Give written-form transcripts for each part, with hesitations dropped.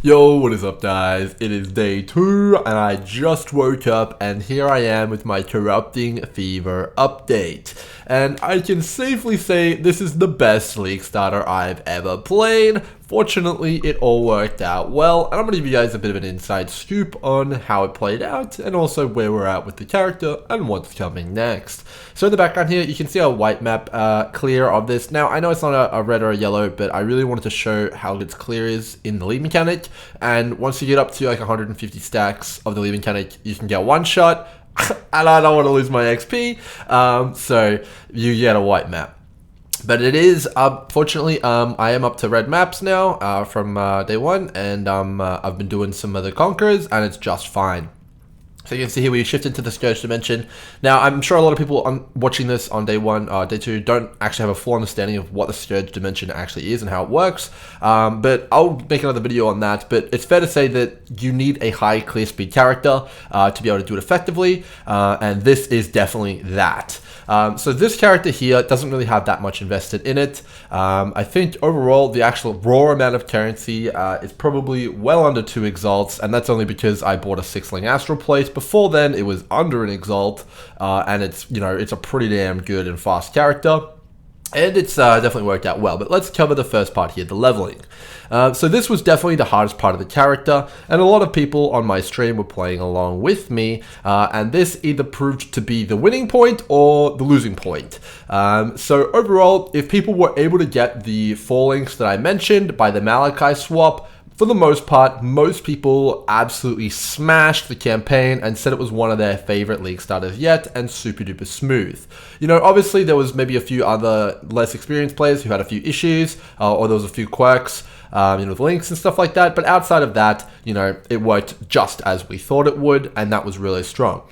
Yo, what is up guys? It is day 2 and I just woke up and here I am with my Corrupting Fever update. And I can safely say this is the best League starter I've ever played. Fortunately, it all worked out well, and I'm going to give you guys a bit of an inside scoop on how it played out, and also where we're at with the character and what's coming next. So in the background here, you can see our white map clear of this. Now, I know it's not a red or a yellow, but I really wanted to show how its clear is in the lead mechanic, and once you get up to like 150 stacks of the lead mechanic, you can get one shot, and I don't want to lose my XP, so you get a white map. But it is, fortunately, I am up to red maps now from day 1, and I've been doing some other conquerors, and it's just fine. So you can see here we shift into the Scourge Dimension. Now, I'm sure a lot of people watching this on day 1, day 2, don't actually have a full understanding of what the Scourge Dimension actually is and how it works. But I'll make another video on that. But it's fair to say that you need a high clear speed character to be able to do it effectively. And this is definitely that. So this character here doesn't really have that much invested in it. I think overall the actual raw amount of currency is probably well under 2 exalts, and that's only because I bought a 6-ling astral plate. Before then it was under an exalt, and it's, you know, it's a pretty damn good and fast character. And it's definitely worked out well, but let's cover the first part here, the leveling. So this was definitely the hardest part of the character, and a lot of people on my stream were playing along with me, and this either proved to be the winning point or the losing point. So overall, if people were able to get the 4 links that I mentioned by the Malachi swap, for the most part, most people absolutely smashed the campaign and said it was one of their favorite League starters yet, and super duper smooth. You know, obviously there was maybe a few other less experienced players who had a few issues, or there was a few quirks, you know, with links and stuff like that, but outside of that, you know, it worked just as we thought it would, and that was really strong.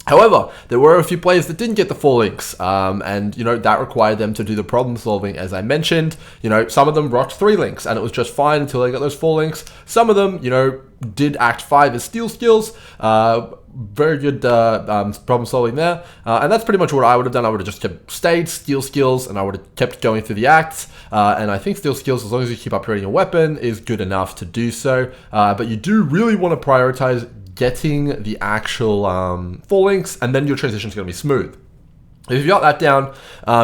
However, there were a few players that didn't get the 4 links, and, you know, that required them to do the problem solving, as I mentioned. You know, some of them rocked 3 links, and it was just fine until they got those 4 links. Some of them, you know, did Act 5 as steal skills, very good problem solving there, and that's pretty much what I would have done. I would have just stayed steal skills, and I would have kept going through the acts, and I think steal skills, as long as you keep upgrading your weapon, is good enough to do so, but you do really want to prioritize getting the actual 4 links, and then your transition is going to be smooth. If you got that down,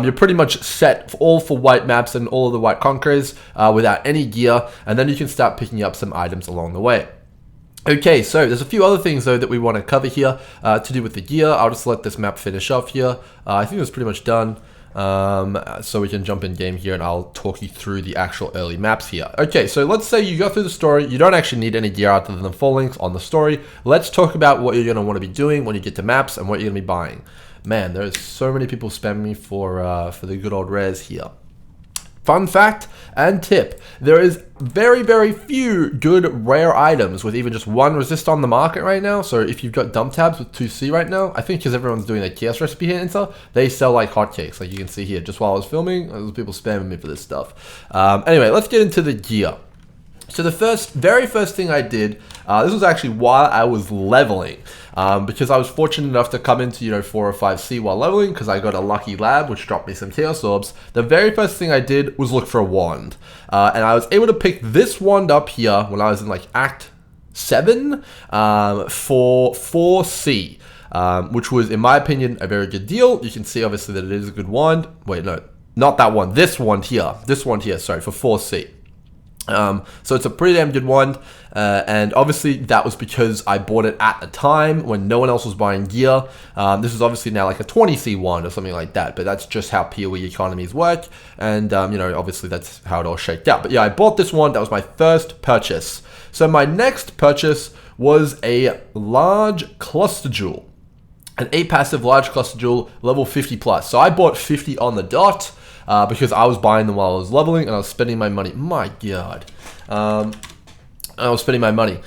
you're pretty much set for white maps and all of the white conquerors without any gear, and then you can start picking up some items along the way. Okay, so there's a few other things though that we want to cover here to do with the gear. I'll just let this map finish off here. I think it's pretty much done. So we can jump in game here and I'll talk you through the actual early maps here. Okay, so let's say you go through the story, you don't actually need any gear other than the 4 links on the story. Let's talk about what you're going to want to be doing when you get to maps and what you're going to be buying. Man, there's so many people spamming me for the good old rares here. Fun fact and tip, there is very, very few good rare items with even just 1 resist on the market right now. So if you've got dump tabs with 2C right now, I think because everyone's doing their chaos recipe here and stuff, they sell like hotcakes, like you can see here. Just while I was filming, there was people spamming me for this stuff. Anyway, let's get into the gear. So the very first thing I did, this was actually while I was leveling, because I was fortunate enough to come into, you know, 4 or 5C while leveling, because I got a lucky lab, which dropped me some Chaos Orbs. The very first thing I did was look for a wand, and I was able to pick this wand up here when I was in like Act 7 for 4C, which was, in my opinion, a very good deal. You can see obviously that it is a good wand. Wait, no, not that one. This wand here, sorry, for 4C. So it's a pretty damn good wand, and obviously that was because I bought it at a time when no one else was buying gear. This is obviously now like a 20C wand or something like that, but that's just how PoE economies work, and you know, obviously that's how it all shaked out. But yeah, I bought this wand. That was my first purchase. So my next purchase was a large cluster jewel, an 8 passive large cluster jewel, level 50 plus. So I bought 50 on the dot. Because I was buying them while I was leveling and I was spending my money. My God. I was spending my money.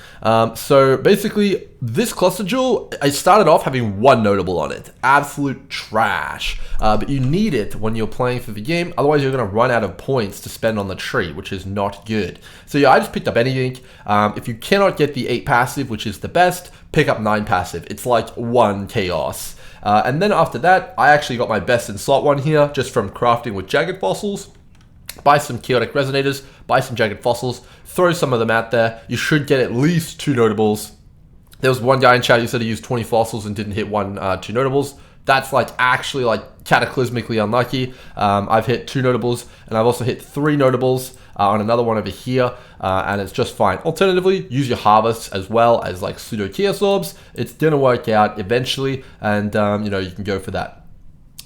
So basically, this cluster jewel, I started off having 1 notable on it. Absolute trash. But you need it when you're playing through the game. Otherwise, you're going to run out of points to spend on the tree, which is not good. So yeah, I just picked up anything. If you cannot get the 8 passive, which is the best, pick up 9 passive. It's like 1 chaos. And then after that, I actually got my best in slot one here, just from crafting with jagged fossils. buy some chaotic resonators, buy some jagged fossils, throw some of them out there. You should get at least 2 notables. There was one guy in chat who said he used 20 fossils and didn't hit 2 notables. That's like actually like cataclysmically unlucky. I've hit 2 notables, and I've also hit 3 notables on another one over here, and it's just fine. Alternatively, use your harvests as well as like pseudo chaos orbs. It's gonna work out eventually, and you know, you can go for that.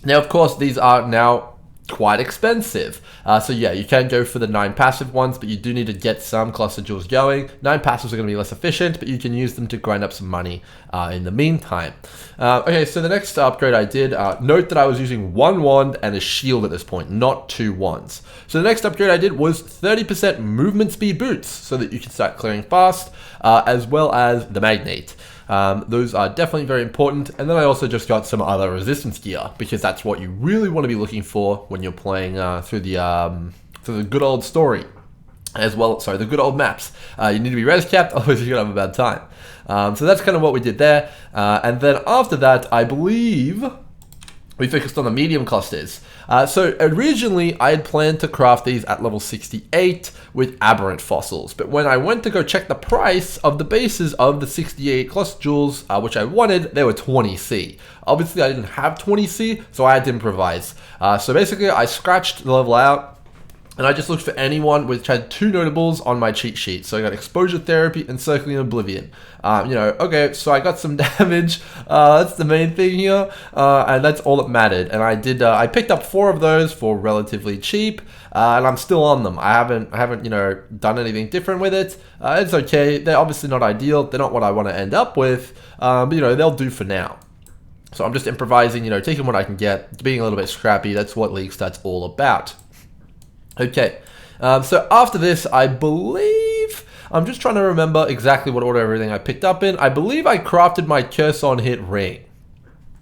Now, of course, these are now quite expensive. So yeah, you can go for the 9 passive ones, but you do need to get some cluster jewels going. 9 passives are going to be less efficient, but you can use them to grind up some money in the meantime. Okay, so the next upgrade I did, note that I was using 1 wand and a shield at this point, not 2 wands. So the next upgrade I did was 30% movement speed boots, so that you can start clearing fast, as well as the magnate. Those are definitely very important. And then I also just got some other resistance gear, because that's what you really want to be looking for when you're playing through the good old story, as well. Sorry, the good old maps. You need to be res capped, otherwise you're gonna have a bad time. So that's kind of what we did there. And then after that, I believe we focused on the medium clusters. So originally I had planned to craft these at level 68 with aberrant fossils, but when I went to go check the price of the bases of the 68 cluster jewels, which I wanted, they were 20C. Obviously I didn't have 20C, so I had to improvise. So basically I scratched the level out, and I just looked for anyone which had 2 notables on my cheat sheet. So I got Exposure Therapy and Circling Oblivion. You know, okay, so I got some damage. That's the main thing here, and that's all that mattered. And I did. I picked up 4 of those for relatively cheap, and I'm still on them. I haven't, you know, done anything different with it. It's okay. They're obviously not ideal. They're not what I want to end up with, but you know, they'll do for now. So I'm just improvising. You know, taking what I can get, being a little bit scrappy. That's what League Stat's all about. Okay, so after this, I believe, I'm just trying to remember exactly what order everything I picked up in. I believe I crafted my Curse on Hit ring.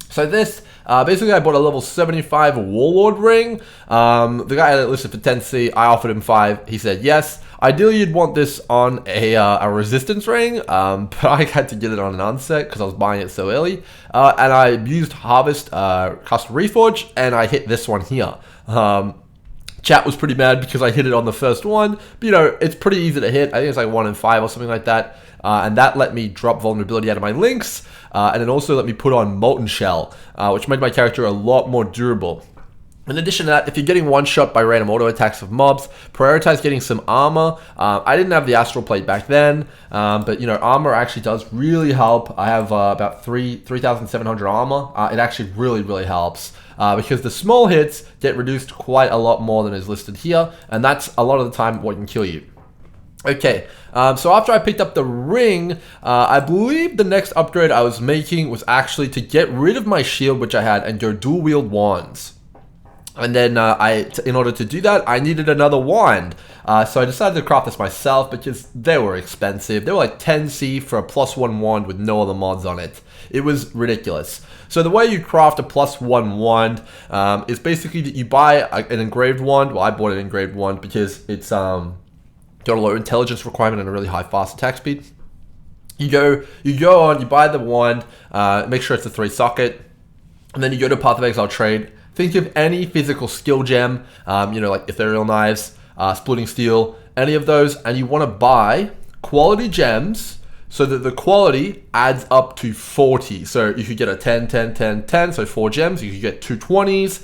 So this, basically I bought a level 75 Warlord ring. The guy had it listed for 10C, I offered him 5, he said yes. Ideally you'd want this on a resistance ring, but I had to get it on an unset because I was buying it so early. And I used Harvest Custom Reforge, and I hit this one here. Chat was pretty mad because I hit it on the first one, but you know, it's pretty easy to hit. I think it's like 1 in 5 or something like that. And that let me drop vulnerability out of my links, and it also let me put on Molten Shell, which made my character a lot more durable. In addition to that, if you're getting one-shot by random auto attacks of mobs, prioritize getting some armor. I didn't have the Astral Plate back then, but you know, armor actually does really help. I have about 3,700 armor. It actually really helps. Because the small hits get reduced quite a lot more than is listed here, and that's a lot of the time what can kill you. Okay, so after I picked up the ring, I believe the next upgrade I was making was actually to get rid of my shield, which I had, and go dual wield wands. And then in order to do that, I needed another wand. So I decided to craft this myself because they were expensive. They were like 10C for a +1 wand with no other mods on it. It was ridiculous. So the way you craft a +1 wand is basically that you buy an engraved wand. Well, I bought an engraved wand because it's got a low intelligence requirement and a really high fast attack speed. You go on, you buy the wand, make sure it's a 3 socket, and then you go to Path of Exile Trade. Think of any physical skill gem, you know, like Ethereal Knives, Splitting Steel, any of those, and you want to buy quality gems so that the quality adds up to 40. So you could get a 10, 10, 10, 10, so 4 gems. You could get 2 20s.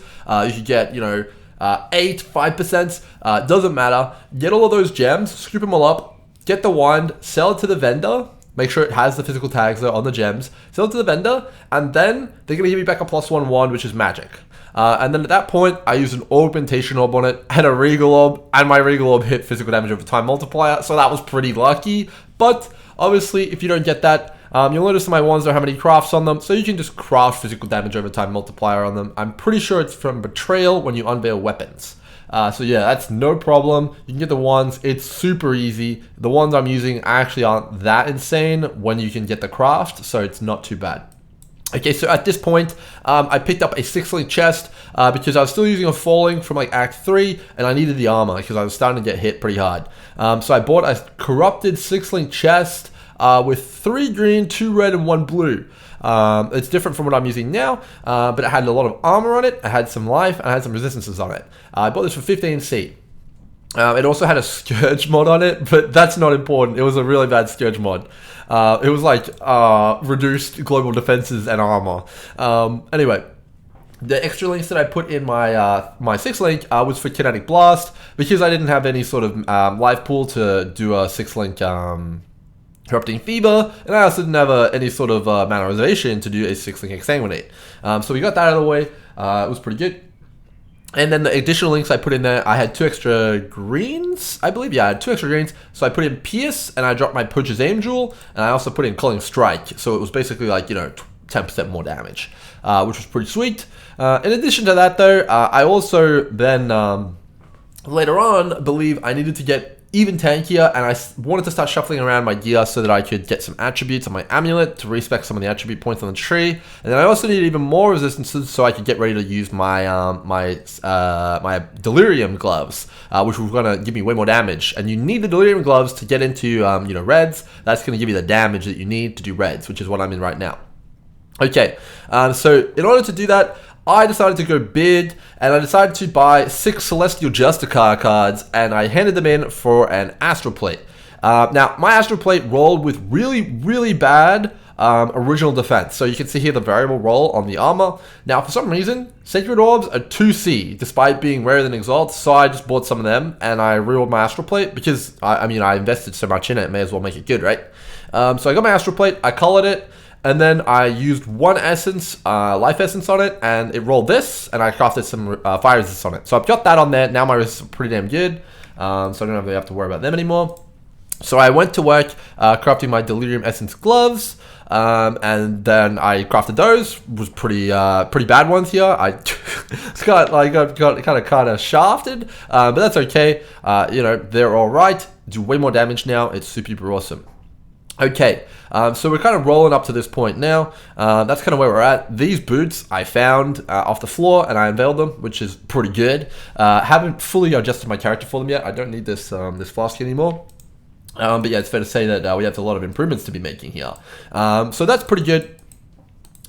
You could get, you know, 8, 5%. Doesn't matter. Get all of those gems, scoop them all up, get the wand, sell it to the vendor. Make sure it has the physical tags though on the gems. Sell it to the vendor, and then they're going to give you back a +1 wand, which is magic. And then at that point, I used an Augmentation Orb on it, and a Regal Orb, and my Regal Orb hit physical damage over time multiplier, so that was pretty lucky. But obviously, if you don't get that, you'll notice that my wands don't have any crafts on them, so you can just craft physical damage over time multiplier on them. I'm pretty sure it's from Betrayal when you unveil weapons. So yeah, that's no problem. You can get the wands. It's super easy. The ones I'm using actually aren't that insane when you can get the craft, so it's not too bad. Okay, so at this point, I picked up a 6-link chest because I was still using a falling from like Act 3, and I needed the armor because I was starting to get hit pretty hard. So I bought a corrupted 6-link chest with 3 green, 2 red, and 1 blue. It's different from what I'm using now, but it had a lot of armor on it, it had some life, and I had some resistances on it. I bought this for 15C. It also had a Scourge mod on it, but that's not important. It was a really bad Scourge mod. It was like reduced global defenses and armor. Anyway, the extra links that I put in my my 6th link was for Kinetic Blast, because I didn't have any sort of life pool to do a 6th link Corrupting Fever, and I also didn't have any sort of mana reservation to do a 6th link Exsanguinate. So we got that out of the way. It was pretty good. And then the additional links I put in there, I had 2 extra greens, I believe. Yeah, I had 2 extra greens. So I put in Pierce, and I dropped my Poacher's Aim Jewel, and I also put in Culling Strike. So it was basically like, 10% more damage, which was pretty sweet. In addition to that, though, I also then, later on, believe I needed to get even tankier, and I wanted to start shuffling around my gear so that I could get some attributes on my amulet to respec some of the attribute points on the tree. And then I also needed even more resistances so I could get ready to use my my Delirium gloves, which were going to give me way more damage. And you need the Delirium gloves to get into reds. That's going to give you the damage that you need to do reds, which is what I'm in right now. Okay, so in order to do that, I decided to go big, and I decided to buy 6 Celestial Justicar cards, and I handed them in for an Astral Plate. Now, my Astral Plate rolled with really, really bad original defense. So you can see here the variable roll on the armor. Now, for some reason, Sacred Orbs are 2C, despite being rarer than Exalt, so I just bought some of them, and I rerolled my Astral Plate, because, I invested so much in it, may as well make it good, right? So I got my Astral Plate, I colored it, and then I used 1 essence, life essence on it, and it rolled this, and I crafted some fire resistance on it. So I've got that on there. Now my resists are pretty damn good, so I don't really have to worry about them anymore. So I went to work crafting my Delirium Essence gloves, and then I crafted those. Was pretty bad ones here. I got kind of shafted, but that's okay. They're all right. Do way more damage now. It's super awesome. Okay, so we're kind of rolling up to this point now. That's kind of where we're at. These boots I found off the floor, and I unveiled them, which is pretty good. Haven't fully adjusted my character for them yet. I don't need this this flask anymore. But yeah, it's fair to say that we have a lot of improvements to be making here. So that's pretty good.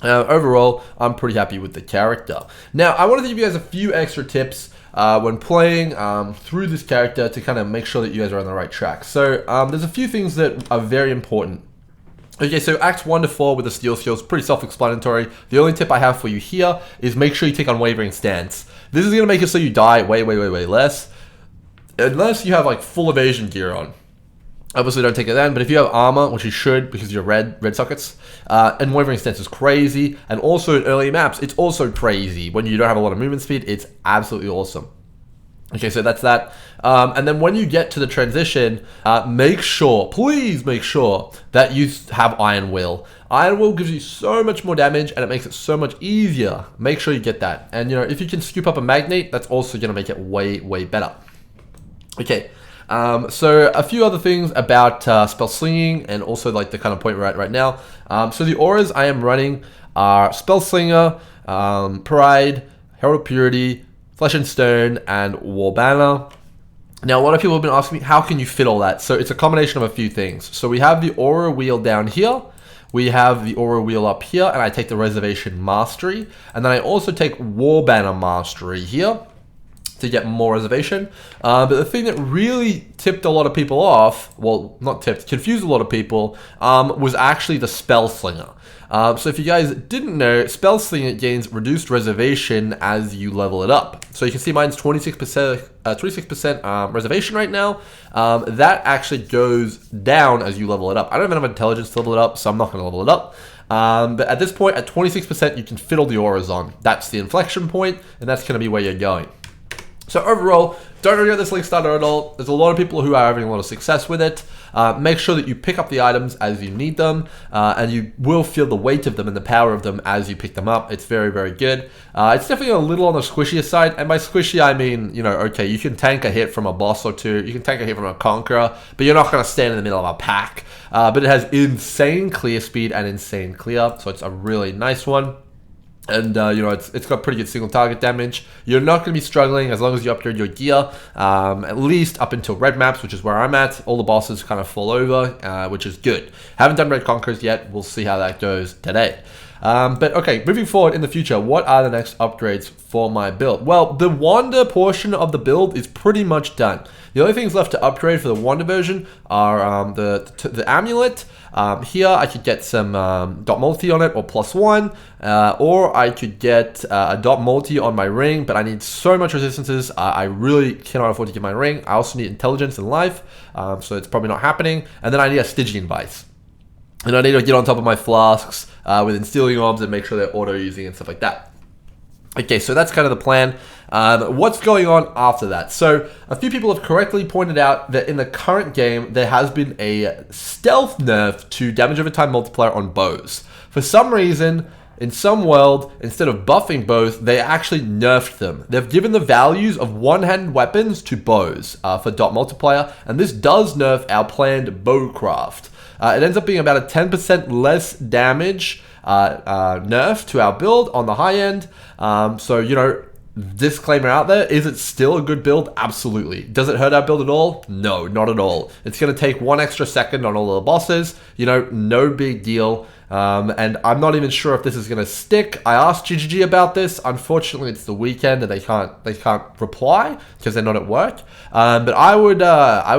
Overall, I'm pretty happy with the character. Now, I wanted to give you guys a few extra tips when playing through this character to kind of make sure that you guys are on the right track. So there's a few things that are very important. Okay, so Acts 1 to 4 with the Steel Skills, pretty self-explanatory. The only tip I have for you here is make sure you take Unwavering Stance. This is going to make it so you die way less, unless you have like full evasion gear on. Obviously don't take it then, but if you have armor, which you should because you're red sockets, Unwavering Stance is crazy, and also in early maps, it's also crazy. When you don't have a lot of movement speed, it's absolutely awesome. Okay, so that's that. And then when you get to the transition, please make sure that you have Iron Will. Iron Will gives you so much more damage, and it makes it so much easier. Make sure you get that. And if you can scoop up a Magnate, that's also going to make it way better. Okay. So a few other things about spell slinging, and also like the kind of point we're at right now. So the auras I am running are Spell Slinger, Pride, Herald of Purity, Flesh and Stone, and War Banner. Now, a lot of people have been asking me, how can you fit all that? So it's a combination of a few things. So we have the aura wheel down here. We have the aura wheel up here, and I take the Reservation Mastery. And then I also take War Banner Mastery here to get more reservation. But the thing that really tipped a lot of people off, well, not tipped, confused a lot of people, was actually the Spell Slinger. So if you guys didn't know, Spell Slinger gains reduced reservation as you level it up. So you can see mine's 26% reservation right now. That actually goes down as you level it up. I don't even have intelligence to level it up, so I'm not going to level it up. But at this point, at 26%, you can fit all the auras on. That's the inflection point, and that's going to be where you're going. So overall, don't regret this link starter at all. There's a lot of people who are having a lot of success with it. Make sure that you pick up the items as you need them, and you will feel the weight of them and the power of them as you pick them up. It's very good. It's definitely a little on the squishier side, and by squishy I mean, okay, you can tank a hit from a boss or two, you can tank a hit from a conqueror, but you're not going to stand in the middle of a pack. But it has insane clear speed and insane clear, so it's a really nice one. And, it's got pretty good single target damage. You're not going to be struggling as long as you upgrade your gear, at least up until red maps, which is where I'm at. All the bosses kind of fall over, which is good. Haven't done red conquerors yet. We'll see how that goes today. But okay, moving forward in the future, what are the next upgrades for my build? Well, the Wander portion of the build is pretty much done. The only things left to upgrade for the Wander version are the amulet. Here I could get some dot multi on it, or +1, or I could get a dot multi on my ring, but I need so much resistances, I really cannot afford to get my ring. I also need intelligence and life, so it's probably not happening. And then I need a Stygian Vice. And I need to get on top of my flasks with instilling orbs and make sure they're auto-using and stuff like that. Okay, so that's kind of the plan. What's going on after that? So a few people have correctly pointed out that in the current game, there has been a stealth nerf to damage over time multiplier on bows. For some reason, in some world, instead of buffing bows, they actually nerfed them. They've given the values of one-handed weapons to bows for dot multiplier, and this does nerf our planned bowcraft. It ends up being about a 10% less damage nerf to our build on the high end. So, you know, disclaimer out there, is it still a good build? Absolutely. Does it hurt our build at all? No, not at all. It's going to take 1 extra second on all of the bosses. You know, no big deal. And I'm not even sure if this is going to stick. I asked GGG about this. Unfortunately, it's the weekend and they can't reply because they're not at work. But I would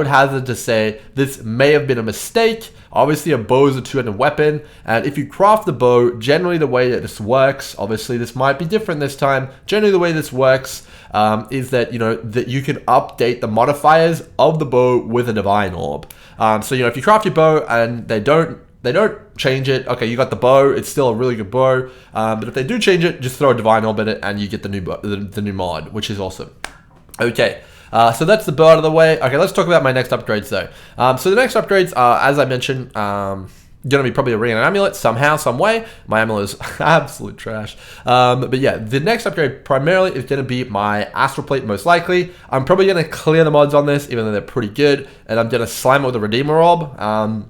hazard to say this may have been a mistake. Obviously, a bow is a two-handed weapon, and if you craft the bow, generally the way that this works, obviously this might be different this time, generally the way this works is that, you know, that you can update the modifiers of the bow with a divine orb. So, you know, if you craft your bow and they don't change it, okay, you got the bow, it's still a really good bow, but if they do change it, just throw a divine orb in it and you get the new mod, which is awesome. Okay. So that's the bow out of the way. Okay, let's talk about my next upgrades though. So the next upgrades are, as I mentioned, going to be probably a ring and an amulet somehow, some way. My amulet is absolute trash. But yeah, the next upgrade primarily is going to be my astral plate, most likely. I'm probably going to clear the mods on this, even though they're pretty good, and I'm going to slime it with a redeemer orb. And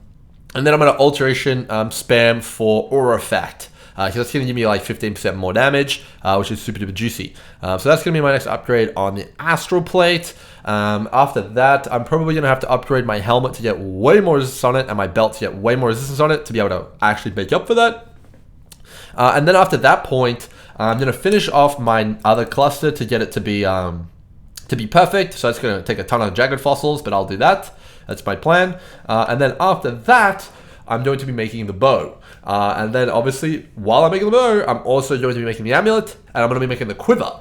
then I'm going to alteration spam for aura effect. So that's going to give me like 15% more damage, which is super duper juicy. So that's going to be my next upgrade on the astral plate. After that, I'm probably going to have to upgrade my helmet to get way more resistance on it, and my belt to get way more resistance on it to be able to actually make up for that. And then after that point, I'm going to finish off my other cluster to get it to be perfect. So it's going to take a ton of jagged fossils, but I'll do that. That's my plan. And then after that, I'm going to be making the bow. And then obviously, while I'm making the bow, I'm also going to be making the amulet, and I'm going to be making the quiver.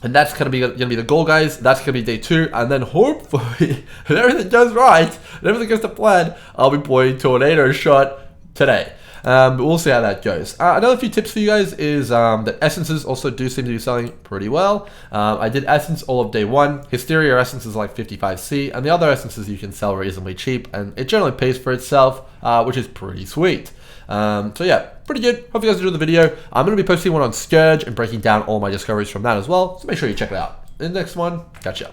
And that's going to be the goal, guys. That's going to be day 2. And then hopefully, if everything goes right, and everything goes to plan, I'll be playing Tornado Shot today. But we'll see how that goes. Another few tips for you guys is that essences also do seem to be selling pretty well. I did essence all of day 1. Hysteria essence is like 55C, and the other essences you can sell reasonably cheap, and it generally pays for itself, which is pretty sweet. So yeah, pretty good. Hope you guys enjoyed the video. I'm going to be posting one on Scourge and breaking down all my discoveries from that as well, so make sure you check it out. In the next one, catch ya.